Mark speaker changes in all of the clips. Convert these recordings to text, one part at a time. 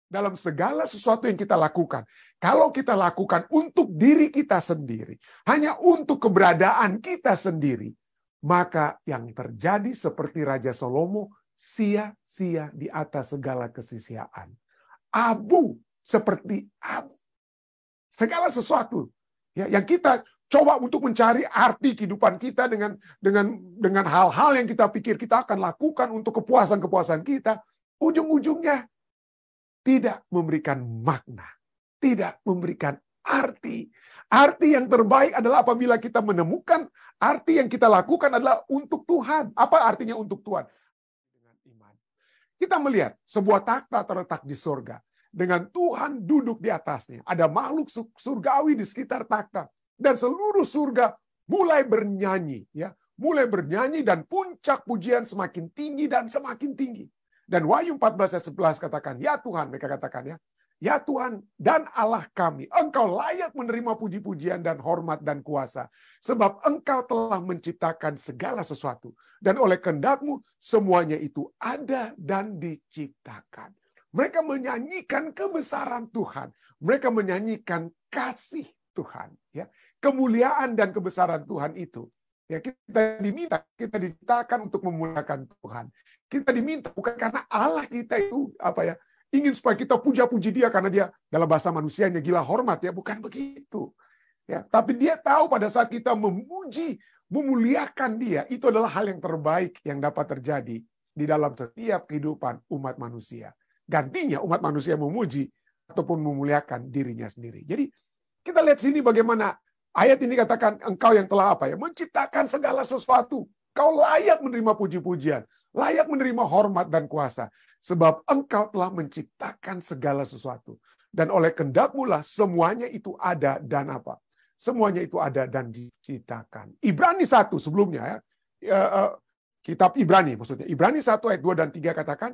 Speaker 1: dalam segala sesuatu yang kita lakukan. Kalau kita lakukan untuk diri kita sendiri, hanya untuk keberadaan kita sendiri, maka yang terjadi seperti Raja Salomo, sia-sia di atas segala kesisiaan. Abu seperti abu. Segala sesuatu ya, yang kita coba untuk mencari arti kehidupan kita dengan hal-hal yang kita pikir kita akan lakukan untuk kepuasan-kepuasan kita, ujung-ujungnya tidak memberikan makna, tidak memberikan arti. Arti yang terbaik adalah apabila kita menemukan arti yang kita lakukan adalah untuk Tuhan. Apa artinya untuk Tuhan? Dengan iman. Kita melihat sebuah takhta terletak di surga. Dengan Tuhan duduk di atasnya. Ada makhluk surgawi di sekitar takhta. Dan seluruh surga mulai bernyanyi. Ya, mulai bernyanyi dan puncak pujian semakin tinggi dan semakin tinggi. Dan Wahyu 14 ayat 11 katakan, ya Tuhan, mereka katakan ya. Ya Tuhan dan Allah kami, Engkau layak menerima puji-pujian dan hormat dan kuasa. Sebab Engkau telah menciptakan segala sesuatu. Dan oleh kehendak-Mu semuanya itu ada dan diciptakan. Mereka menyanyikan kebesaran Tuhan. Mereka menyanyikan kasih Tuhan. Ya. Kemuliaan dan kebesaran Tuhan itu. Ya, kita diciptakan untuk memuliakan Tuhan. Kita diminta bukan karena Allah kita itu ingin supaya kita puja-puji Dia karena Dia dalam bahasa manusianya gila hormat ya, bukan begitu. Ya, tapi Dia tahu pada saat kita memuji, memuliakan Dia, itu adalah hal yang terbaik yang dapat terjadi di dalam setiap kehidupan umat manusia. Gantinya umat manusia memuji ataupun memuliakan dirinya sendiri. Jadi kita lihat sini bagaimana ayat ini katakan Engkau yang telah menciptakan segala sesuatu. Kau layak menerima puji-pujian, layak menerima hormat dan kuasa. Sebab Engkau telah menciptakan segala sesuatu. Dan oleh kehendak-Mu lah semuanya itu ada dan semuanya itu ada dan diciptakan. Ibrani 1 sebelumnya ya. Kitab Ibrani maksudnya. Ibrani 1 ayat 2 dan 3 katakan,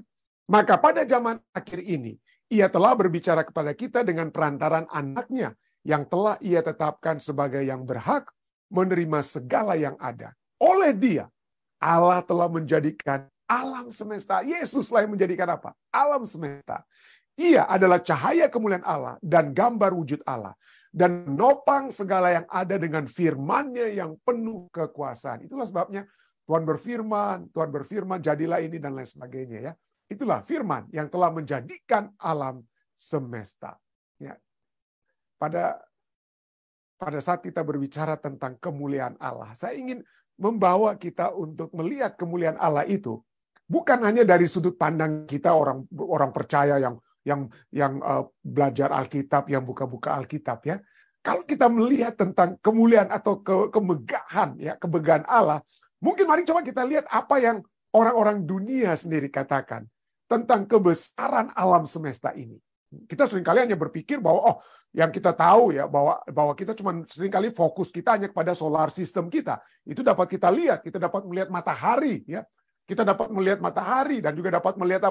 Speaker 1: maka pada zaman akhir ini, Ia telah berbicara kepada kita dengan perantaran anak-Nya yang telah Ia tetapkan sebagai yang berhak menerima segala yang ada. Oleh Dia, Allah telah menjadikan alam semesta. Yesuslah yang menjadikan apa? Alam semesta. Ia adalah cahaya kemuliaan Allah dan gambar wujud Allah. Dan menopang segala yang ada dengan firman-Nya yang penuh kekuasaan. Itulah sebabnya Tuhan berfirman, jadilah ini dan lain sebagainya ya. Itulah firman yang telah menjadikan alam semesta. Ya. Pada saat kita berbicara tentang kemuliaan Allah, saya ingin membawa kita untuk melihat kemuliaan Allah itu bukan hanya dari sudut pandang kita orang percaya yang belajar Alkitab, yang buka-buka Alkitab ya. Kalau kita melihat tentang kemuliaan atau kemegahan Allah, mungkin mari coba kita lihat apa yang orang-orang dunia sendiri katakan tentang kebesaran alam semesta ini. Kita seringkali hanya berpikir bahwa yang kita tahu ya bahwa kita cuma seringkali fokus kita hanya kepada solar system kita. Itu dapat kita lihat, kita dapat melihat matahari ya. Kita dapat melihat matahari dan juga dapat melihat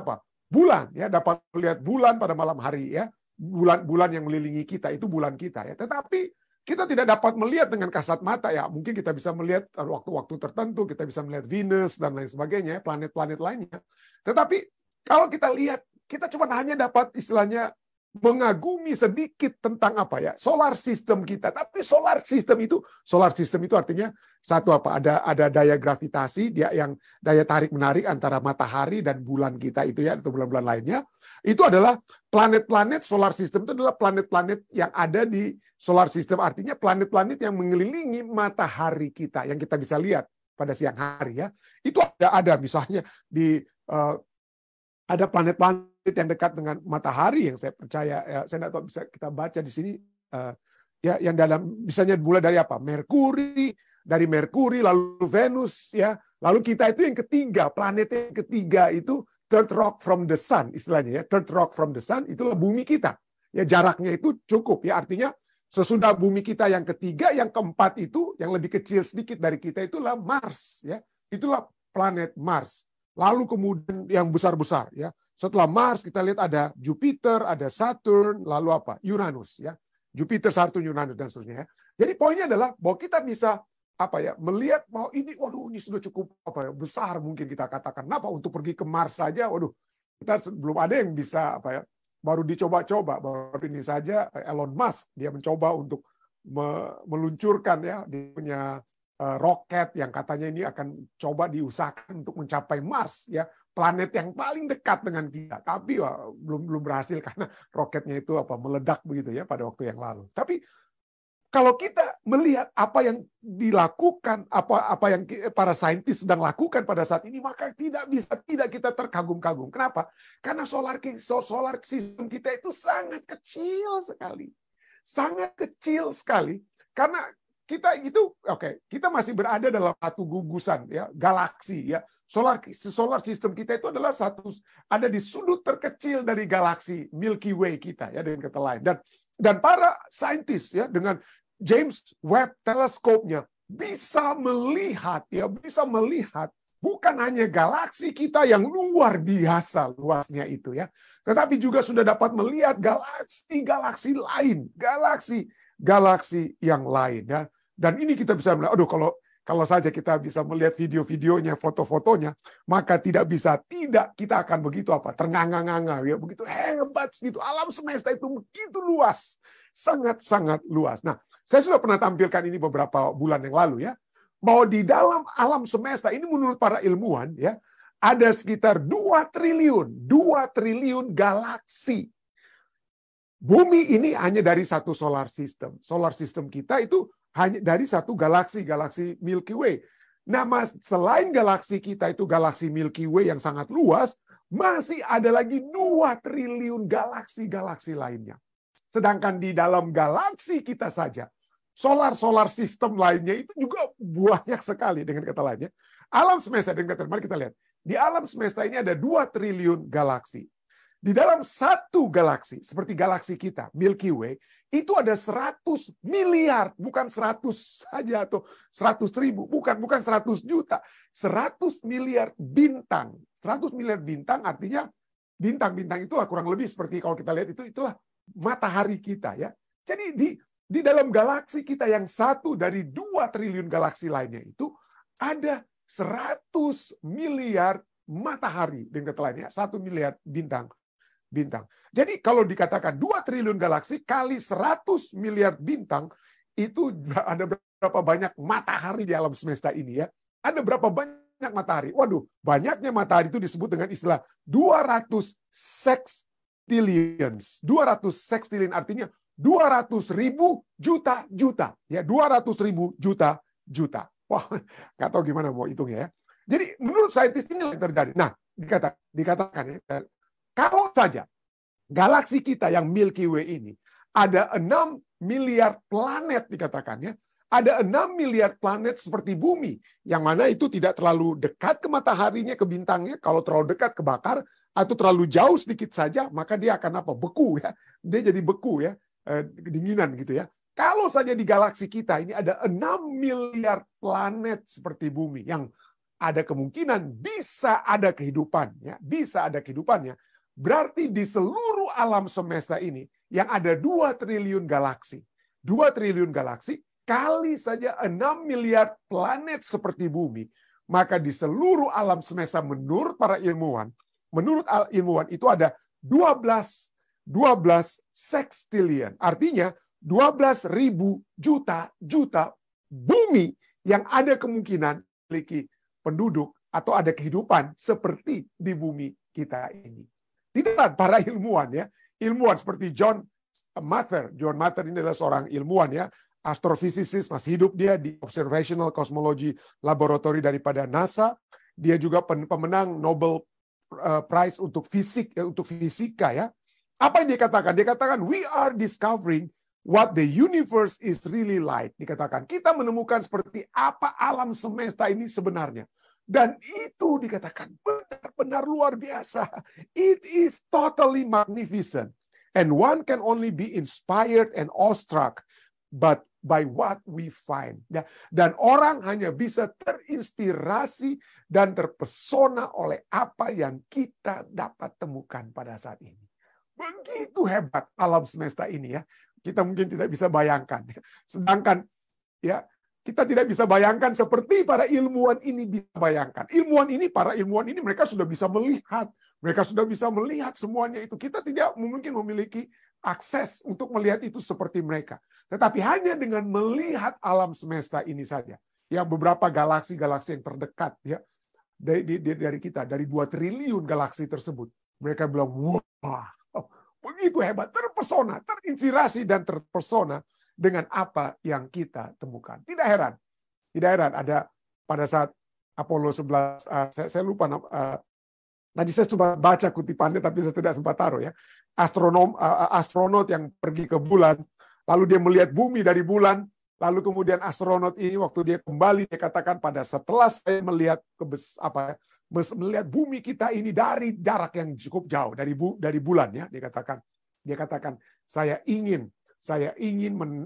Speaker 1: bulan ya, dapat melihat bulan pada malam hari ya. Bulan yang melilingi kita itu bulan kita ya. Tetapi kita tidak dapat melihat dengan kasat mata ya. Mungkin kita bisa melihat waktu-waktu tertentu, kita bisa melihat Venus dan lain sebagainya, planet-planet lainnya. Tetapi kalau kita lihat, kita cuma hanya dapat istilahnya mengagumi sedikit tentang solar system kita. Tapi solar system itu artinya satu ada daya gravitasi yang daya tarik menarik antara matahari dan bulan kita itu ya, atau bulan-bulan lainnya. Itu adalah planet-planet solar system, itu adalah planet-planet yang ada di solar system, artinya planet-planet yang mengelilingi matahari kita yang kita bisa lihat pada siang hari ya. Itu ada misalnya ada planet-planet yang dekat dengan matahari yang saya percaya ya, saya tidak tahu bisa kita baca di sini ya, yang dalam misalnya mulai dari dari Merkuri lalu Venus ya, lalu kita itu yang ketiga, planet yang ketiga itu third rock from the sun istilahnya ya, third rock from the sun itulah bumi kita ya, jaraknya itu cukup ya, artinya sesudah bumi kita yang ketiga, yang keempat itu yang lebih kecil sedikit dari kita itulah Mars ya, itulah planet Mars. Lalu kemudian yang besar-besar ya. Setelah Mars kita lihat ada Jupiter, ada Saturn, lalu Uranus ya. Jupiter, Saturn, Uranus dan seterusnya ya. Jadi poinnya adalah bahwa kita bisa melihat bahwa ini sudah cukup besar mungkin kita katakan. Kenapa untuk pergi ke Mars saja? Kita belum ada yang bisa baru dicoba-coba. Baru ini saja Elon Musk dia mencoba untuk meluncurkan ya dia punya roket yang katanya ini akan coba diusahakan untuk mencapai Mars ya, planet yang paling dekat dengan kita. Tapi belum berhasil karena roketnya itu meledak begitu ya pada waktu yang lalu. Tapi kalau kita melihat apa yang dilakukan, apa yang para saintis sedang lakukan pada saat ini, maka tidak kita terkagum-kagum. Kenapa? Karena solar system kita itu sangat kecil sekali. Sangat kecil sekali. Karena kita masih berada dalam satu gugusan ya, galaksi ya. Solar system kita itu adalah ada di sudut terkecil dari galaksi Milky Way kita ya, dengan kata lain. Dan para saintis ya dengan James Webb teleskopnya bisa melihat bukan hanya galaksi kita yang luar biasa luasnya itu ya, tetapi juga sudah dapat melihat galaksi lain, galaksi yang lain ya. Dan ini kita bisa melihat, kalau saja kita bisa melihat video-videonya, foto-fotonya, maka tidak kita akan begitu ternganga-nganga ya, begitu hebat gitu. Alam semesta itu begitu luas, sangat-sangat luas. Nah, saya sudah pernah tampilkan ini beberapa bulan yang lalu ya, bahwa di dalam alam semesta ini menurut para ilmuwan ya, ada sekitar 2 triliun galaksi. Bumi ini hanya dari satu solar system. Solar system kita itu hanya dari satu galaksi Milky Way. Nah, selain galaksi kita itu galaksi Milky Way yang sangat luas, masih ada lagi 2 triliun galaksi lainnya. Sedangkan di dalam galaksi kita saja, solar system lainnya itu juga banyak sekali dengan kata lainnya. Alam semesta, mari kita lihat. Di alam semesta ini ada 2 triliun galaksi. Di dalam satu galaksi, seperti galaksi kita, Milky Way, itu ada 100 miliar, bukan 100 saja atau 100 ribu, bukan 100 juta, 100 miliar bintang. 100 miliar bintang artinya bintang-bintang itulah kurang lebih seperti kalau kita lihat itulah matahari kita ya. Jadi di dalam galaksi kita yang satu dari 2 triliun galaksi lainnya itu ada 100 miliar matahari dengan kata lainnya, 1 miliar bintang. Jadi kalau dikatakan 2 triliun galaksi kali 100 miliar bintang, itu ada berapa banyak matahari di alam semesta ini ya. Ada berapa banyak matahari? Waduh, banyaknya matahari itu disebut dengan istilah 200 sextillions. 200 sextillion artinya 200 ribu juta. Ya, 200 ribu juta. Wah, nggak tahu gimana mau hitungnya ya. Jadi menurut saintis ini yang terjadi. Nah, dikatakan ya, kalau saja galaksi kita yang Milky Way ini ada 6 miliar planet dikatakannya, ada 6 miliar planet seperti bumi, yang mana itu tidak terlalu dekat ke mataharinya, ke bintangnya. Kalau terlalu dekat kebakar, atau terlalu jauh sedikit saja, maka dia akan beku ya. Dia jadi beku ya, kedinginan gitu ya. Kalau saja di galaksi kita ini ada 6 miliar planet seperti bumi, yang ada kemungkinan bisa ada kehidupannya, berarti di seluruh alam semesta ini yang ada 2 triliun galaksi. 2 triliun galaksi kali saja 6 miliar planet seperti bumi, maka di seluruh alam semesta menurut para ilmuwan, itu ada 12 sextillion. Artinya 12 ribu juta bumi yang ada kemungkinan memiliki penduduk atau ada kehidupan seperti di bumi kita ini. Tidak para ilmuwan ya, ilmuwan seperti John Mather. John Mather ini adalah seorang ilmuwan ya, astrofisikis, masih hidup dia di Observational Cosmology Laboratory daripada NASA. Dia juga pemenang Nobel Prize untuk fisika ya. Apa yang dia katakan? Dia katakan we are discovering what the universe is really like. Dikatakan kita menemukan seperti apa alam semesta ini sebenarnya. Dan itu dikatakan benar-benar luar biasa. It is totally magnificent. And one can only be inspired and awestruck but by what we find. Dan orang hanya bisa terinspirasi dan terpesona oleh apa yang kita dapat temukan pada saat ini. Begitu hebat alam semesta ini ya. Kita mungkin tidak bisa bayangkan. Sedangkan ya Kita tidak bisa bayangkan seperti para ilmuwan ini bisa bayangkan. Para ilmuwan ini mereka sudah bisa melihat. Mereka sudah bisa melihat semuanya itu. Kita tidak mungkin memiliki akses untuk melihat itu seperti mereka. Tetapi hanya dengan melihat alam semesta ini saja. Ya, beberapa galaksi-galaksi yang terdekat ya dari kita, dari 2 triliun galaksi tersebut. Mereka bilang, wah, begitu hebat, terpesona, terinspirasi dan terpesona dengan apa yang kita temukan. Tidak heran ada pada saat Apollo 11, saya lupa tadi saya coba baca kutipannya tapi saya tidak sempat taruh ya. Astronot yang pergi ke bulan, lalu dia melihat bumi dari bulan, lalu kemudian astronot ini waktu dia kembali dia katakan setelah saya melihat melihat bumi kita ini dari jarak yang cukup jauh dari bulan ya, dia katakan saya ingin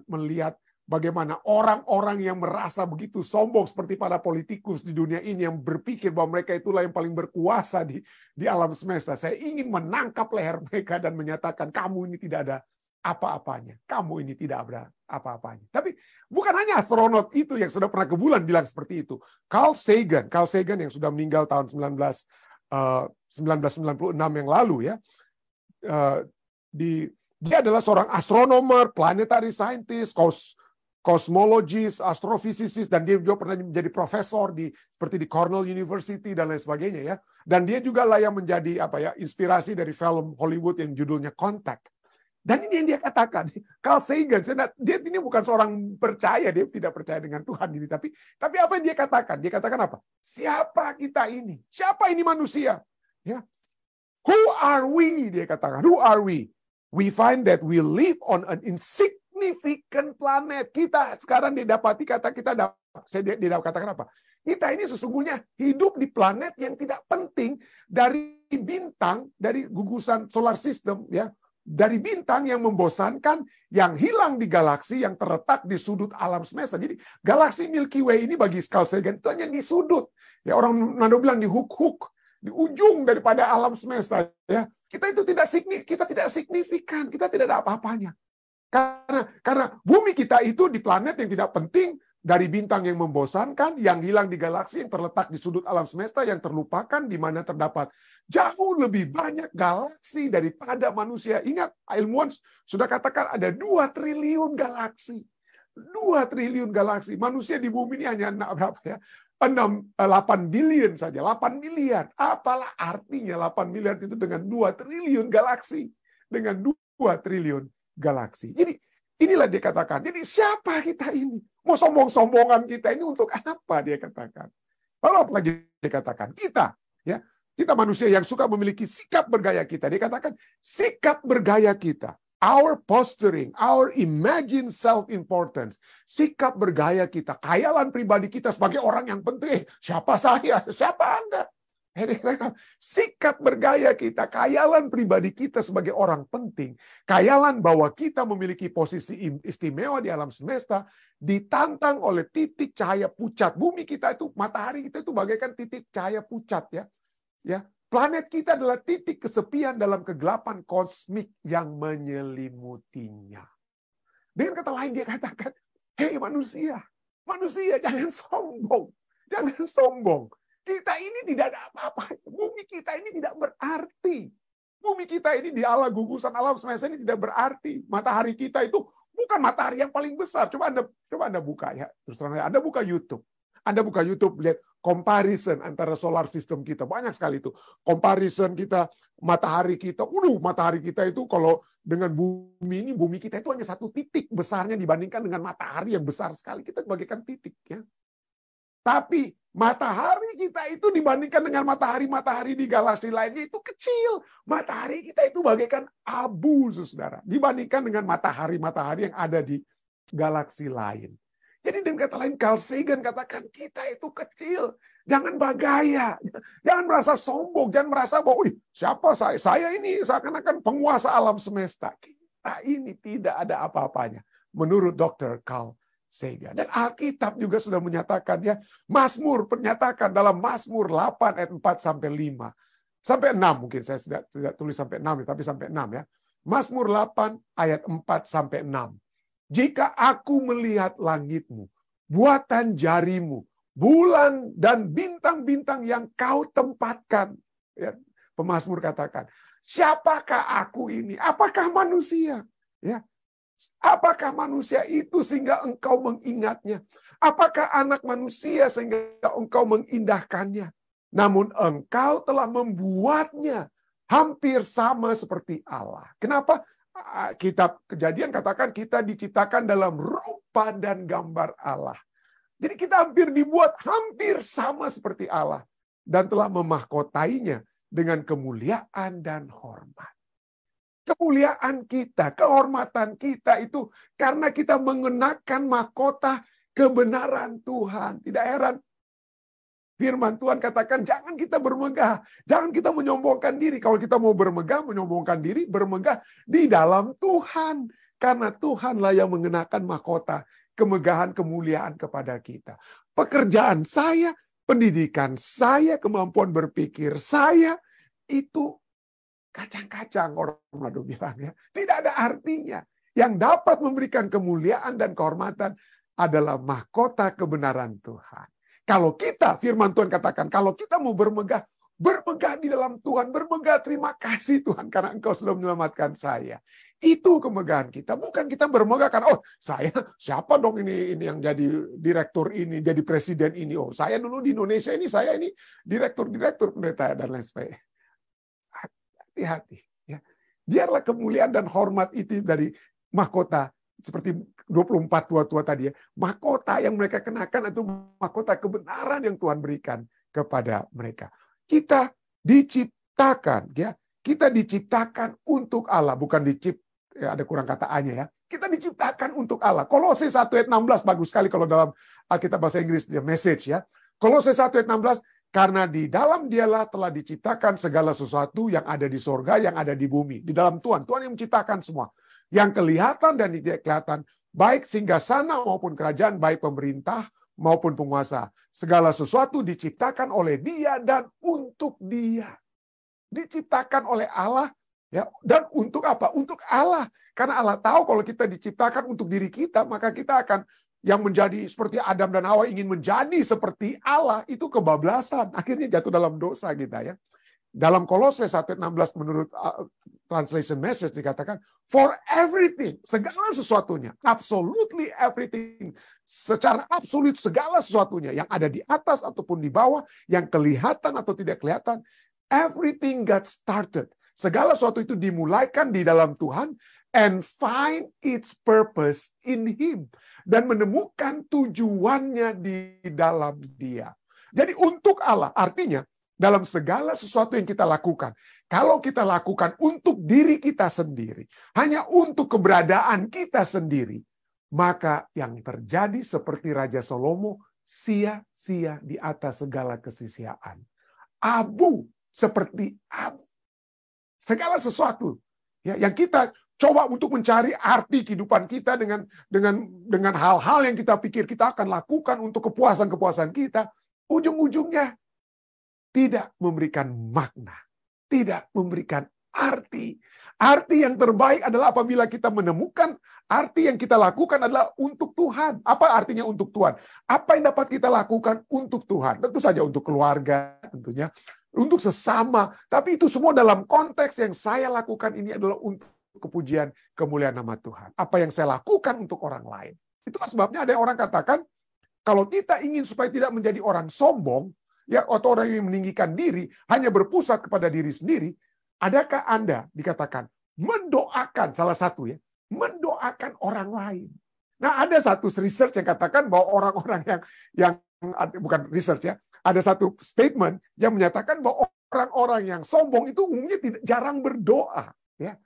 Speaker 1: melihat bagaimana orang-orang yang merasa begitu sombong seperti para politikus di dunia ini yang berpikir bahwa mereka itulah yang paling berkuasa di alam semesta. Saya ingin menangkap leher mereka dan menyatakan kamu ini tidak ada apa-apanya. Kamu ini tidak ada apa-apanya. Tapi bukan hanya astronot itu yang sudah pernah ke bulan bilang seperti itu. Carl Sagan yang sudah meninggal tahun 1996 yang lalu ya. Dia adalah seorang astronomer, planetary scientist, kosmologis, astrofisikis, dan dia juga pernah menjadi profesor seperti di Cornell University dan lain sebagainya ya. Dan dia juga lah yang menjadi inspirasi dari film Hollywood yang judulnya Contact. Dan ini yang dia katakan, Carl Sagan, dia ini bukan seorang percaya, dia tidak percaya dengan Tuhan ini, tapi apa yang dia katakan? Dia katakan apa? Siapa kita ini? Siapa ini manusia? Ya. Who are we? Dia katakan, who are we? We find that we live on an insignificant planet. Kita sekarang didapati dia katakan apa? Kita ini sesungguhnya hidup di planet yang tidak penting dari bintang, dari gugusan solar system ya. Dari bintang yang membosankan, yang hilang di galaksi yang terletak di sudut alam semesta. Jadi galaksi Milky Way ini bagi Carl Sagan itu hanya di sudut. Ya, orang Nando bilang di hook, di ujung daripada alam semesta. Ya, kita tidak signifikan, kita tidak ada apa-apanya. Karena bumi kita itu di planet yang tidak penting, dari bintang yang membosankan, yang hilang di galaksi yang terletak di sudut alam semesta yang terlupakan, di mana terdapat jauh lebih banyak galaksi daripada manusia. Ingat, ilmuwan sudah katakan ada 2 triliun galaksi. 2 triliun galaksi. Manusia di bumi ini hanya 8 billion saja, 8 miliar. Apalah artinya 8 miliar itu dengan 2 triliun galaksi. Dengan 2 triliun galaksi. Jadi inilah dia katakan. Jadi siapa kita ini? Mau sombong-sombongan kita ini untuk apa dia katakan? Lalu apa lagi dia katakan? Kita manusia yang suka memiliki sikap bergaya kita. Dia katakan sikap bergaya kita. Our posturing, our imagined self-importance. Sikap bergaya kita. Khayalan pribadi kita sebagai orang yang penting. Siapa saya? Siapa Anda? Sikap bergaya kita, khayalan pribadi kita sebagai orang penting, khayalan bahwa kita memiliki posisi istimewa di alam semesta, ditantang oleh titik cahaya pucat. Bumi kita itu, matahari kita itu bagaikan titik cahaya pucat ya. Planet kita adalah titik kesepian dalam kegelapan kosmik yang menyelimutinya. Dengan kata lain dia katakan, hei manusia jangan sombong, jangan sombong. Kita ini tidak ada apa-apa. Bumi kita ini tidak berarti. Bumi kita ini di ala gugusan alam semesta ini tidak berarti. Matahari kita itu bukan matahari yang paling besar. Coba Anda buka ya. Terus terang Anda buka YouTube. Anda buka YouTube, lihat comparison antara solar system kita. Banyak sekali itu. Comparison kita, matahari kita. Matahari kita itu kalau dengan bumi ini, bumi kita itu hanya 1 titik besarnya dibandingkan dengan matahari yang besar sekali. Kita bagaikan titik ya. Tapi matahari kita itu dibandingkan dengan matahari-matahari di galaksi lainnya itu kecil. Matahari kita itu bagaikan abu, saudara. Dibandingkan dengan matahari-matahari yang ada di galaksi lain. Jadi dengan kata lain, Carl Sagan katakan kita itu kecil. Jangan bagaya. Jangan merasa sombong. Jangan merasa bahwa, siapa saya? Saya ini seakan-akan penguasa alam semesta. Kita ini tidak ada apa-apanya. Menurut Dr. Carl Sagan. Dan Alkitab juga sudah menyatakan ya, Mazmur menyatakan dalam Mazmur 8 ayat 4 sampai 5. Sampai 6 mungkin saya tidak tulis sampai 6 tapi sampai 6 ya. Mazmur 8 ayat 4 sampai 6. Jika aku melihat langitmu, buatan jarimu, bulan dan bintang-bintang yang kau tempatkan. Ya, pemazmur katakan, siapakah aku ini? Apakah manusia? Ya, apakah manusia itu sehingga engkau mengingatnya? Apakah anak manusia sehingga engkau mengindahkannya? Namun engkau telah membuatnya hampir sama seperti Allah. Kenapa? Kitab Kejadian katakan kita diciptakan dalam rupa dan gambar Allah. Jadi kita hampir dibuat hampir sama seperti Allah. Dan telah memahkotainya dengan kemuliaan dan hormat. Kemuliaan kita, kehormatan kita itu karena kita mengenakan mahkota kebenaran Tuhan. Tidak heran firman Tuhan katakan jangan kita bermegah, jangan kita menyombongkan diri. Kalau kita mau bermegah, menyombongkan diri, bermegah di dalam Tuhan. Karena Tuhanlah yang mengenakan mahkota kemegahan, kemuliaan kepada kita. Pekerjaan saya, pendidikan saya, kemampuan berpikir saya, itu kacang-kacang, orang Manado bilang ya. Tidak ada artinya. Yang dapat memberikan kemuliaan dan kehormatan adalah mahkota kebenaran Tuhan. Kalau kita, firman Tuhan katakan, kalau kita mau bermegah, bermegah di dalam Tuhan, bermegah terima kasih Tuhan karena Engkau sudah menyelamatkan saya. Itu kemegahan kita. Bukan kita bermegah karena, oh saya siapa dong ini yang jadi direktur ini, jadi presiden ini. Oh saya dulu di Indonesia ini, saya ini direktur pendeta dan lain sebagainya. Hati-hati. Ya. Biarlah kemuliaan dan hormat itu dari mahkota. Seperti 24 tua-tua tadi ya. Mahkota yang mereka kenakan itu mahkota kebenaran yang Tuhan berikan kepada mereka. Kita diciptakan. Ya. Kita diciptakan untuk Allah. Bukan ada kurang kata A-nya ya. Kita diciptakan untuk Allah. Kolose 1 ayat 16 bagus sekali kalau dalam Alkitab bahasa Inggris dia message ya. Kolose 1 ayat 16. Karena di dalam dialah telah diciptakan segala sesuatu yang ada di sorga, yang ada di bumi. Di dalam Tuhan. Tuhan yang menciptakan semua. Yang kelihatan dan tidak kelihatan. Baik singgasana maupun kerajaan, baik pemerintah maupun penguasa. Segala sesuatu diciptakan oleh Dia dan untuk Dia. Diciptakan oleh Allah. Ya, dan untuk apa? Untuk Allah. Karena Allah tahu kalau kita diciptakan untuk diri kita, maka kita akan yang menjadi seperti Adam dan Hawa ingin menjadi seperti Allah, itu kebablasan. Akhirnya jatuh dalam dosa kita ya. Dalam Kolose 1:16 menurut translation message dikatakan, for everything, segala sesuatunya, absolutely everything, secara absolut segala sesuatunya, yang ada di atas ataupun di bawah, yang kelihatan atau tidak kelihatan, everything got started. Segala sesuatu itu dimulaikan di dalam Tuhan, and find its purpose in Him. Dan menemukan tujuannya di dalam Dia. Jadi untuk Allah, artinya dalam segala sesuatu yang kita lakukan, kalau kita lakukan untuk diri kita sendiri, hanya untuk keberadaan kita sendiri, maka yang terjadi seperti Raja Salomo, sia-sia di atas segala kesisiaan. Abu seperti abu. Segala sesuatu ya, yang kita coba untuk mencari arti kehidupan kita dengan hal-hal yang kita pikir kita akan lakukan untuk kepuasan-kepuasan kita, ujung-ujungnya tidak memberikan makna, tidak memberikan arti. Arti yang terbaik adalah apabila kita menemukan arti yang kita lakukan adalah untuk Tuhan. Apa artinya untuk Tuhan? Apa yang dapat kita lakukan untuk Tuhan? Tentu saja untuk keluarga, tentunya untuk sesama. Tapi itu semua dalam konteks yang saya lakukan ini adalah untuk kepujian, kemuliaan nama Tuhan. Apa yang saya lakukan untuk orang lain. Itulah sebabnya ada orang katakan, kalau kita ingin supaya tidak menjadi orang sombong, ya atau orang yang meninggikan diri, hanya berpusat kepada diri sendiri, adakah Anda dikatakan mendoakan salah satu ya, mendoakan orang lain. Nah, ada satu research yang katakan bahwa orang-orang yang bukan research ya, ada satu statement yang menyatakan bahwa orang-orang yang sombong itu umumnya jarang berdoa, ya.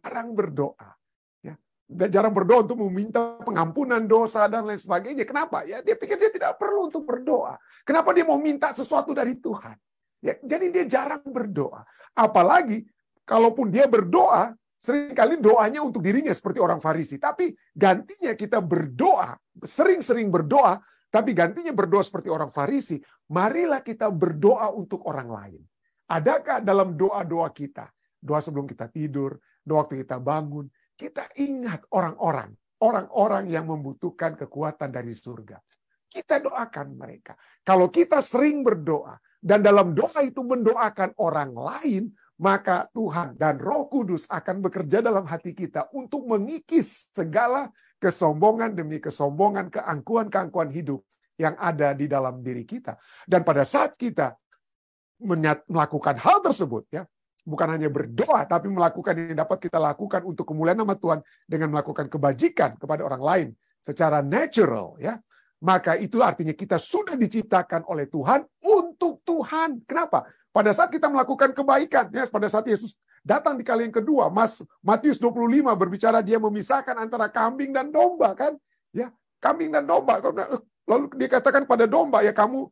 Speaker 1: Jarang berdoa, ya. Dan jarang berdoa untuk meminta pengampunan dosa dan lain sebagainya. Kenapa? Ya dia pikir dia tidak perlu untuk berdoa. Kenapa dia mau minta sesuatu dari Tuhan? Ya, jadi dia jarang berdoa. Apalagi kalaupun dia berdoa, seringkali doanya untuk dirinya seperti orang Farisi. Tapi gantinya kita berdoa, sering-sering berdoa, tapi gantinya berdoa seperti orang Farisi. Marilah kita berdoa untuk orang lain. Adakah dalam doa-doa kita, doa sebelum kita tidur, doa waktu kita bangun, kita ingat orang-orang yang membutuhkan kekuatan dari surga. kita doakan mereka. Kalau kita sering berdoa, dan dalam doa itu mendoakan orang lain, maka Tuhan dan Roh Kudus akan bekerja dalam hati kita untuk mengikis segala kesombongan demi kesombongan, keangkuhan-keangkuhan hidup yang ada di dalam diri kita. Dan pada saat kita melakukan hal tersebut, ya, bukan hanya berdoa, tapi melakukan yang dapat kita lakukan untuk kemuliaan nama Tuhan dengan melakukan kebajikan kepada orang lain secara natural, ya, maka itu artinya kita sudah diciptakan oleh Tuhan untuk Tuhan. Kenapa? Pada saat kita melakukan kebaikan, ya, pada saat Yesus datang di kali yang kedua, Matius 25 berbicara dia memisahkan antara kambing dan domba, kan? Ya, kambing dan domba. Lalu dia katakan pada domba, ya kamu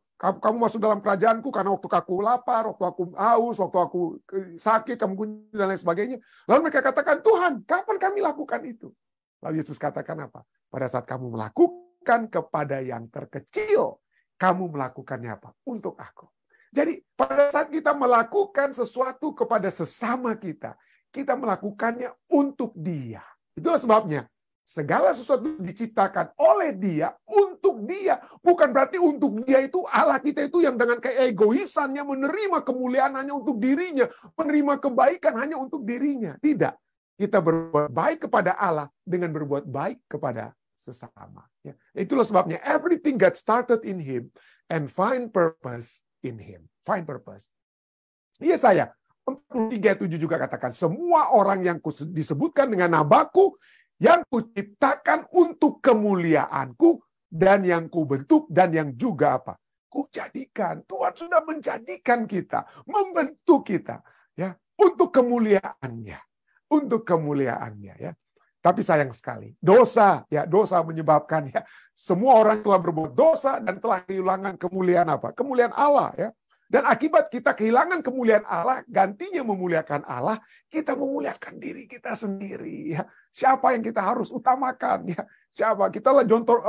Speaker 1: masuk dalam kerajaanku karena waktu aku lapar, waktu aku haus, waktu aku sakit, kamu dan lain sebagainya. Lalu mereka katakan, Tuhan, kapan kami lakukan itu? Lalu Yesus katakan apa? Pada saat kamu melakukan kepada yang terkecil, kamu melakukannya apa? Untuk aku. Jadi pada saat kita melakukan sesuatu kepada sesama kita melakukannya untuk dia. Itulah sebabnya segala sesuatu diciptakan oleh dia, untuk dia. Bukan berarti untuk dia itu Allah kita itu yang dengan keegoisannya menerima kemuliaan hanya untuk dirinya, menerima kebaikan hanya untuk dirinya. Tidak. Kita berbuat baik kepada Allah dengan berbuat baik kepada sesama. Ya. Itulah sebabnya everything got started in Him and find purpose in Him. Find purpose. Yesaya 43:7 juga katakan, semua orang yang disebutkan dengan namaku, yang kuciptakan untuk kemuliaanku, dan yang kubentuk, dan yang juga apa? Kujadikan. Tuhan sudah menjadikan kita, membentuk kita, ya, untuk kemuliaannya. Untuk kemuliaannya, ya. Tapi sayang sekali, dosa menyebabkan, ya, semua orang telah berbuat dosa dan telah kehilangan kemuliaan apa? Kemuliaan Allah, ya. Dan akibat kita kehilangan kemuliaan Allah, gantinya memuliakan Allah, kita memuliakan diri kita sendiri, ya. Siapa yang kita harus utamakan, ya? Siapa? Kita lah contoh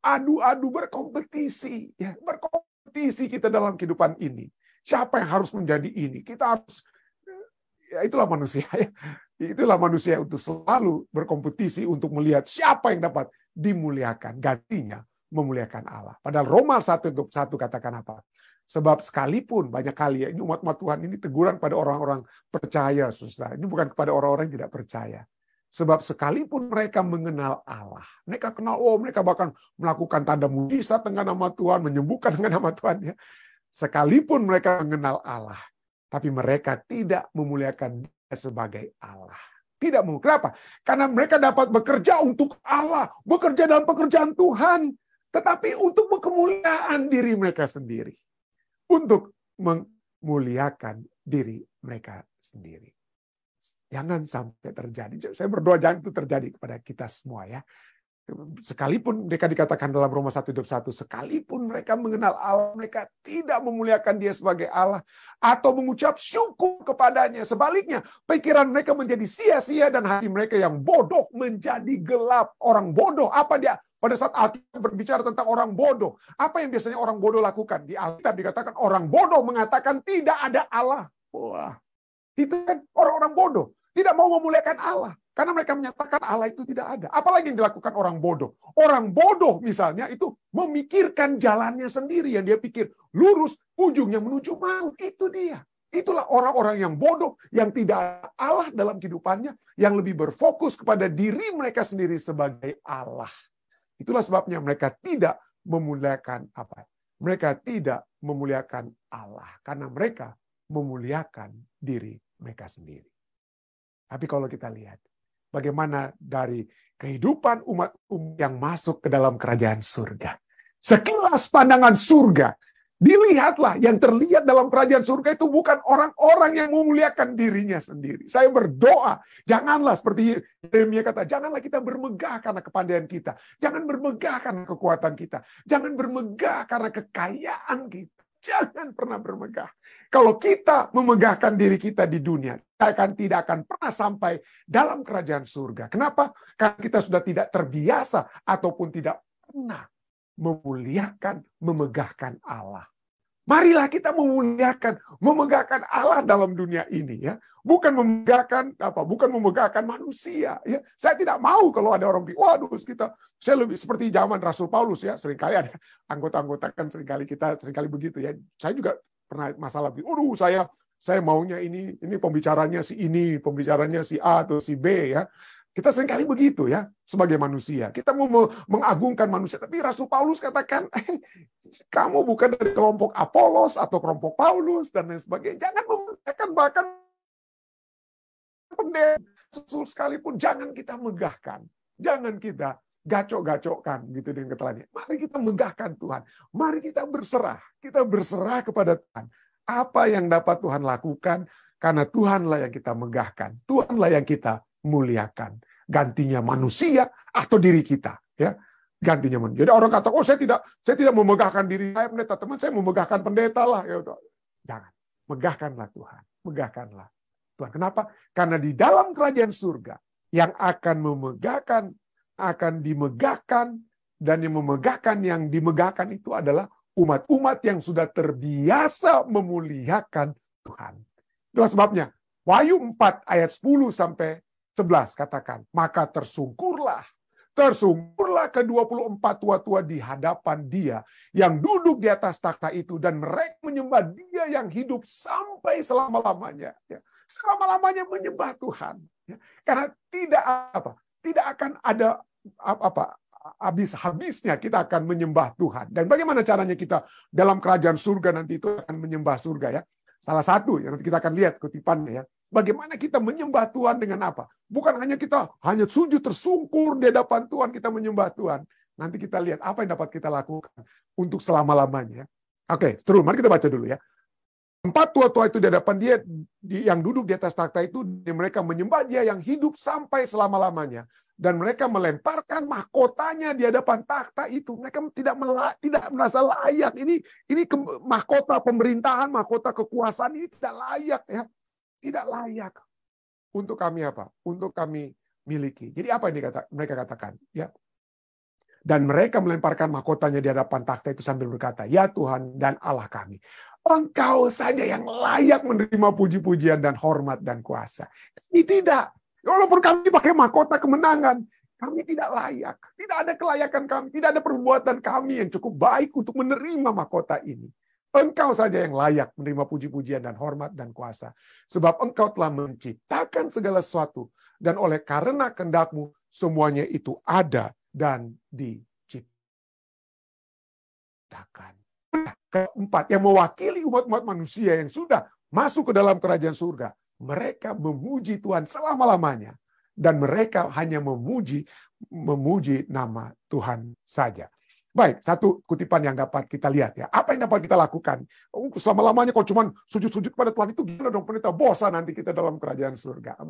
Speaker 1: adu-adu berkompetisi, ya. Berkompetisi kita dalam kehidupan ini. Siapa yang harus menjadi ini? Kita harus, ya, itulah manusia, ya. Itulah manusia untuk selalu berkompetisi untuk melihat siapa yang dapat dimuliakan, gantinya memuliakan Allah. Padahal Roma 1:1 katakan apa? Sebab sekalipun banyak kali, ya, ini umat-umat Tuhan ini teguran pada orang-orang percaya, saudara. Ini bukan kepada orang-orang yang tidak percaya. Sebab sekalipun mereka mengenal Allah, mereka kenal, mereka bahkan melakukan tanda mujizat dengan nama Tuhan, menyembuhkan dengan nama Tuhan, ya. Sekalipun mereka mengenal Allah, tapi mereka tidak memuliakan Dia sebagai Allah. Tidak mau. Kenapa? Karena mereka dapat bekerja untuk Allah, bekerja dalam pekerjaan Tuhan, tetapi untuk kemuliaan diri mereka sendiri. Untuk memuliakan diri mereka sendiri. Jangan sampai terjadi. Saya berdoa jangan itu terjadi kepada kita semua, ya. Sekalipun mereka dikatakan dalam Roma 1:1, sekalipun mereka mengenal Allah, mereka tidak memuliakan Dia sebagai Allah atau mengucap syukur kepadanya. Sebaliknya, pikiran mereka menjadi sia-sia dan hati mereka yang bodoh menjadi gelap. Orang bodoh, apa dia? Pada saat Alkitab berbicara tentang orang bodoh, apa yang biasanya orang bodoh lakukan? Di Alkitab dikatakan orang bodoh mengatakan tidak ada Allah. Wah, itu kan orang-orang bodoh. Tidak mau memuliakan Allah. Karena mereka menyatakan Allah itu tidak ada. Apalagi yang dilakukan orang bodoh. Orang bodoh misalnya itu memikirkan jalannya sendiri. Yang dia pikir lurus, ujungnya menuju maut. Itu dia. Itulah orang-orang yang bodoh, yang tidak ada Allah dalam kehidupannya, yang lebih berfokus kepada diri mereka sendiri sebagai Allah. Itulah sebabnya mereka tidak memuliakan apa? Mereka tidak memuliakan Allah. Karena mereka memuliakan diri mereka sendiri. Tapi kalau kita lihat, bagaimana dari kehidupan umat yang masuk ke dalam kerajaan surga. Sekilas pandangan surga, dilihatlah yang terlihat dalam kerajaan surga itu bukan orang-orang yang memuliakan dirinya sendiri. Saya berdoa, janganlah seperti Yeremia kata, janganlah kita bermegah karena kepandaian kita. Jangan bermegah karena kekuatan kita. Jangan bermegah karena kekayaan kita. Jangan pernah bermegah. Kalau kita memegahkan diri kita di dunia, kita tidak akan pernah sampai dalam kerajaan surga. Kenapa? Karena kita sudah tidak terbiasa ataupun tidak pernah memuliakan, memegahkan Allah. Marilah kita memuliakan, memegahkan Allah dalam dunia ini, ya. Bukan memegahkan manusia, ya. Saya tidak mau kalau ada orang bilang, waduh, saya lebih seperti zaman Rasul Paulus, ya. Seringkali ada anggota-anggota kan seringkali begitu, ya. Saya juga pernah masalah, saya maunya ini pembicaranya si ini, pembicaranya si A atau si B, ya. Kita seringkali begitu, ya, sebagai manusia. Kita mau mengagungkan manusia, tapi Rasul Paulus katakan, kamu bukan dari kelompok Apolos atau kelompok Paulus dan lain sebagainya. Jangan memegahkan bahkan pendeta Rasul sekalipun, jangan kita megahkan. Jangan kita gacok-gacokkan gitu dengan ketelannya. Mari kita megahkan Tuhan. Mari kita berserah. Kita berserah kepada Tuhan. Apa yang dapat Tuhan lakukan, karena Tuhanlah yang kita megahkan. Tuhanlah yang kita muliakan. Gantinya manusia atau diri kita, ya. Gantinya manusia. Jadi orang kata, oh saya tidak memegahkan diri saya pendeta, teman saya memegahkan pendeta lah. Ya, jangan. Megahkanlah Tuhan. Megahkanlah Tuhan. Kenapa? Karena di dalam kerajaan surga yang akan dimegahkan, dan yang memegahkan yang dimegahkan itu adalah umat-umat yang sudah terbiasa memuliakan Tuhan. Itulah sebabnya Wahyu 4 ayat 10 sampai 11 katakan, maka tersungkurlah ke-24 tua-tua di hadapan Dia yang duduk di atas takhta itu, dan mereka menyembah Dia yang hidup sampai selama-lamanya. Selama-lamanya menyembah Tuhan. Karena tidak akan ada habis-habisnya kita akan menyembah Tuhan. Dan bagaimana caranya kita dalam kerajaan surga nanti itu akan menyembah surga, ya? Salah satu yang nanti kita akan lihat kutipannya, ya. Bagaimana kita menyembah Tuhan dengan apa? Bukan hanya kita sujud tersungkur di hadapan Tuhan, kita menyembah Tuhan. Nanti kita lihat apa yang dapat kita lakukan untuk selama-lamanya. Oke, terus mari kita baca dulu, ya. 4 tua-tua itu di hadapan Dia yang duduk di atas takhta itu, mereka menyembah Dia yang hidup sampai selama-lamanya. Dan mereka melemparkan mahkotanya di hadapan takhta itu. Mereka tidak merasa layak. Ini mahkota pemerintahan, mahkota kekuasaan ini tidak layak, ya. Tidak layak untuk kami apa? Untuk kami miliki. Jadi apa yang mereka katakan? Ya. Dan mereka melemparkan mahkotanya di hadapan takhta itu sambil berkata, ya Tuhan dan Allah kami, Engkau saja yang layak menerima puji-pujian dan hormat dan kuasa. Kami tidak. Walaupun kami pakai mahkota kemenangan, kami tidak layak. Tidak ada kelayakan kami. Tidak ada perbuatan kami yang cukup baik untuk menerima mahkota ini. Engkau saja yang layak menerima puji-pujian dan hormat dan kuasa. Sebab Engkau telah menciptakan segala sesuatu. Dan oleh karena kehendak-Mu, semuanya itu ada dan diciptakan. Keempat, yang mewakili umat-umat manusia yang sudah masuk ke dalam kerajaan surga. Mereka memuji Tuhan selama-lamanya. Dan mereka hanya memuji nama Tuhan saja. Baik, satu kutipan yang dapat kita lihat, ya. Apa yang dapat kita lakukan? Selama-lamanya kalau cuma sujud-sujud kepada Tuhan itu gimana dong, pendeta? Bosan nanti kita dalam kerajaan surga.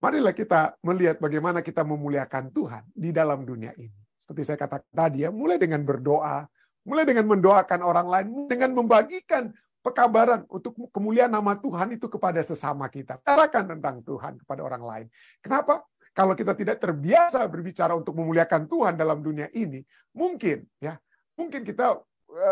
Speaker 1: Marilah kita melihat bagaimana kita memuliakan Tuhan di dalam dunia ini. Seperti saya katakan tadi, ya, mulai dengan berdoa, mulai dengan mendoakan orang lain, dengan membagikan pekabaran untuk kemuliaan nama Tuhan itu kepada sesama kita. Bicarakan tentang Tuhan kepada orang lain. Kenapa? Kalau kita tidak terbiasa berbicara untuk memuliakan Tuhan dalam dunia ini, mungkin kita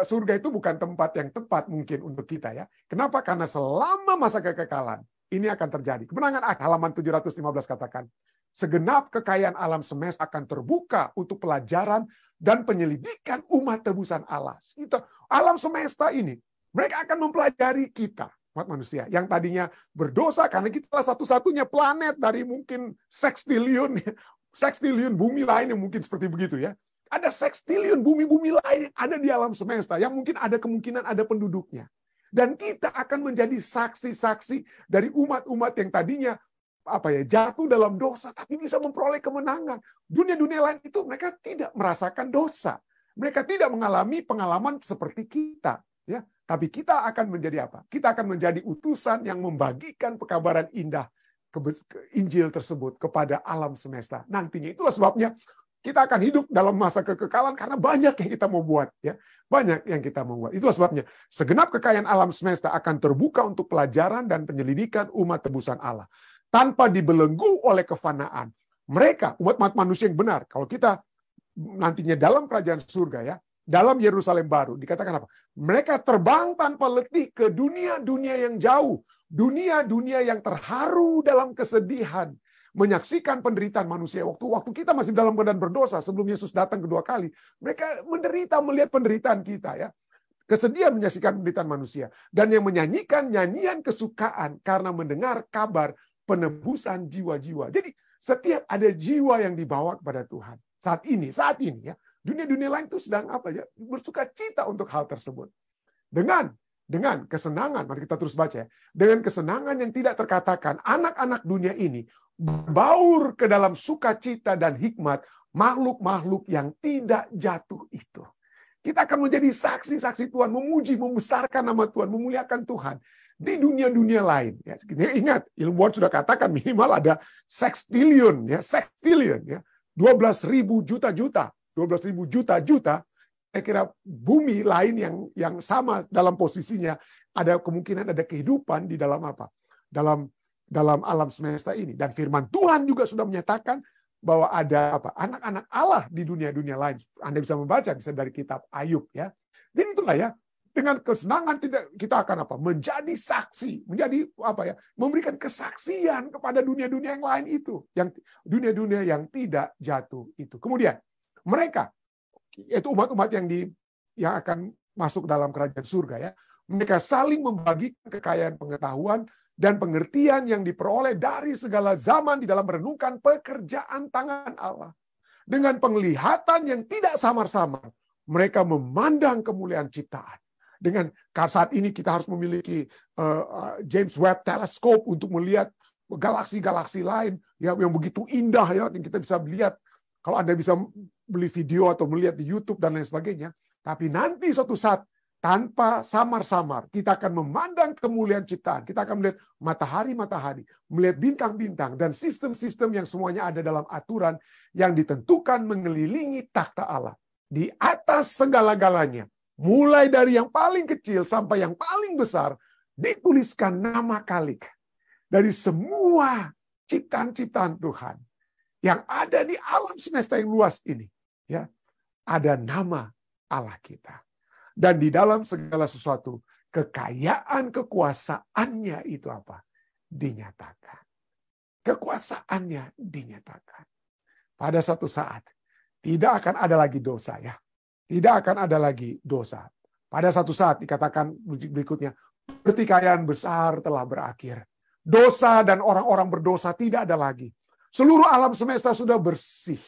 Speaker 1: surga itu bukan tempat yang tepat mungkin untuk kita, ya. Kenapa? Karena selama masa kekekalan ini akan terjadi. Kemenangan halaman 715 katakan, segenap kekayaan alam semesta akan terbuka untuk pelajaran dan penyelidikan umat tebusan Allah. Itu alam semesta ini, mereka akan mempelajari kita. Umat manusia yang tadinya berdosa karena kita satu-satunya planet dari mungkin sekstiliun bumi lain yang mungkin seperti begitu, ya. Ada sekstiliun bumi-bumi lain yang ada di alam semesta yang mungkin ada kemungkinan ada penduduknya. Dan kita akan menjadi saksi-saksi dari umat-umat yang tadinya jatuh dalam dosa tapi bisa memperoleh kemenangan. Dunia-dunia lain itu mereka tidak merasakan dosa. Mereka tidak mengalami pengalaman seperti kita, ya. Tapi kita akan menjadi apa? Kita akan menjadi utusan yang membagikan pekabaran indah Injil tersebut kepada alam semesta. Nantinya itulah sebabnya kita akan hidup dalam masa kekekalan karena banyak yang kita mau buat, ya. Banyak yang kita mau buat. Itulah sebabnya segenap kekayaan alam semesta akan terbuka untuk pelajaran dan penyelidikan umat tebusan Allah tanpa dibelenggu oleh kefanaan. Mereka umat manusia yang benar. Kalau kita nantinya dalam kerajaan surga, ya, dalam Yerusalem baru. Dikatakan apa? Mereka terbang tanpa letih ke dunia-dunia yang jauh. Dunia-dunia yang terharu dalam kesedihan. Menyaksikan penderitaan manusia. Waktu kita masih dalam keadaan berdosa sebelum Yesus datang kedua kali. Mereka menderita melihat penderitaan kita, ya. Kesedihan menyaksikan penderitaan manusia. Dan yang menyanyikan nyanyian kesukaan karena mendengar kabar penebusan jiwa-jiwa. Jadi setiap ada jiwa yang dibawa kepada Tuhan. Saat ini ya. Dunia-dunia lain itu sedang apa ya? Bersuka cita untuk hal tersebut. Dengan kesenangan, mari kita terus baca ya. Dengan kesenangan yang tidak terkatakan, anak-anak dunia ini berbaur ke dalam sukacita dan hikmat makhluk-makhluk yang tidak jatuh itu. Kita akan menjadi saksi-saksi Tuhan, memuji, membesarkan nama Tuhan, memuliakan Tuhan di dunia-dunia lain. Ya, ingat, ilmuwan sudah katakan minimal ada sextillion, ya, 12.000 juta-juta. 12.000 juta-juta, saya kira bumi lain yang sama dalam posisinya, ada kemungkinan ada kehidupan di dalam apa? Dalam alam semesta ini. Dan firman Tuhan juga sudah menyatakan bahwa ada apa? Anak-anak Allah di dunia-dunia lain. Anda bisa membaca, bisa dari kitab Ayub, ya. Jadi itulah ya, dengan kesenangan kita akan apa? Menjadi saksi, menjadi apa ya? Memberikan kesaksian kepada dunia-dunia yang lain itu, yang dunia-dunia yang tidak jatuh itu. Kemudian mereka, yaitu umat-umat yang akan masuk dalam kerajaan surga, ya. Mereka saling membagikan kekayaan pengetahuan dan pengertian yang diperoleh dari segala zaman di dalam merenungkan pekerjaan tangan Allah. Dengan penglihatan yang tidak samar-samar, mereka memandang kemuliaan ciptaan. Dengan saat ini kita harus memiliki James Webb Telescope untuk melihat galaksi-galaksi lain yang begitu indah, ya, yang kita bisa lihat. Kalau Anda bisa beli video atau melihat di YouTube dan lain sebagainya. Tapi nanti suatu saat, tanpa samar-samar, kita akan memandang kemuliaan ciptaan. Kita akan melihat matahari-matahari, melihat bintang-bintang, dan sistem-sistem yang semuanya ada dalam aturan yang ditentukan mengelilingi takhta Allah. Di atas segala-galanya, mulai dari yang paling kecil sampai yang paling besar, dituliskan nama Khalik. Dari semua ciptaan-ciptaan Tuhan yang ada di alam semesta yang luas ini, ya, ada nama Allah kita. Dan di dalam segala sesuatu, kekayaan kekuasaannya itu apa? Dinyatakan. Kekuasaannya dinyatakan. Pada satu saat, tidak akan ada lagi dosa, ya. Tidak akan ada lagi dosa. Pada satu saat dikatakan berikutnya, pertikaian besar telah berakhir. Dosa dan orang-orang berdosa tidak ada lagi. Seluruh alam semesta sudah bersih.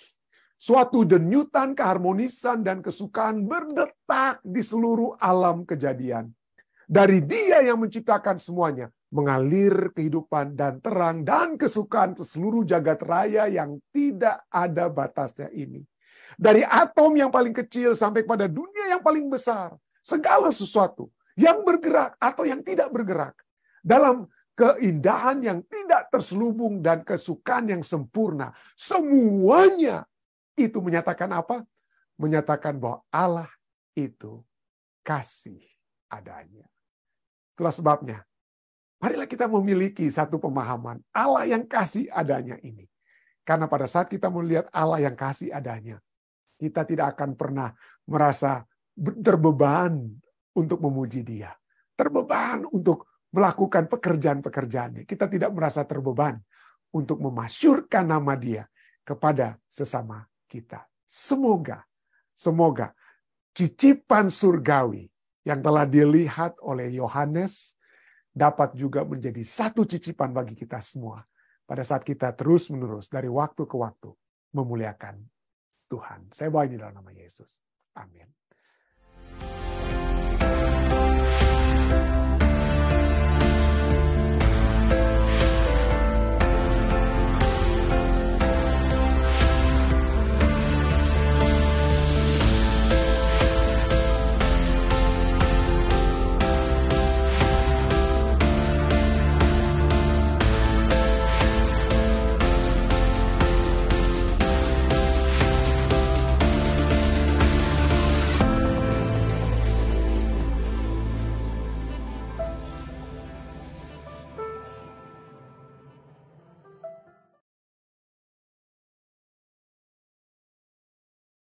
Speaker 1: Suatu denyutan keharmonisan dan kesukaan berdetak di seluruh alam kejadian. Dari Dia yang menciptakan semuanya, mengalir kehidupan dan terang dan kesukaan ke seluruh jagat raya yang tidak ada batasnya ini. Dari atom yang paling kecil sampai pada dunia yang paling besar, segala sesuatu yang bergerak atau yang tidak bergerak, dalam keindahan yang tidak terselubung dan kesukaan yang sempurna. Semuanya itu menyatakan apa? Menyatakan bahwa Allah itu kasih adanya. Itulah sebabnya, marilah kita memiliki satu pemahaman Allah yang kasih adanya ini. Karena pada saat kita melihat Allah yang kasih adanya, kita tidak akan pernah merasa terbeban untuk memuji Dia. Terbeban untuk melakukan pekerjaan-pekerjaannya. Kita tidak merasa terbeban untuk memasyurkan nama Dia kepada sesama kita. Semoga cicipan surgawi yang telah dilihat oleh Yohanes dapat juga menjadi satu cicipan bagi kita semua pada saat kita terus-menerus dari waktu ke waktu memuliakan Tuhan. Saya bawa ini dalam nama Yesus. Amin.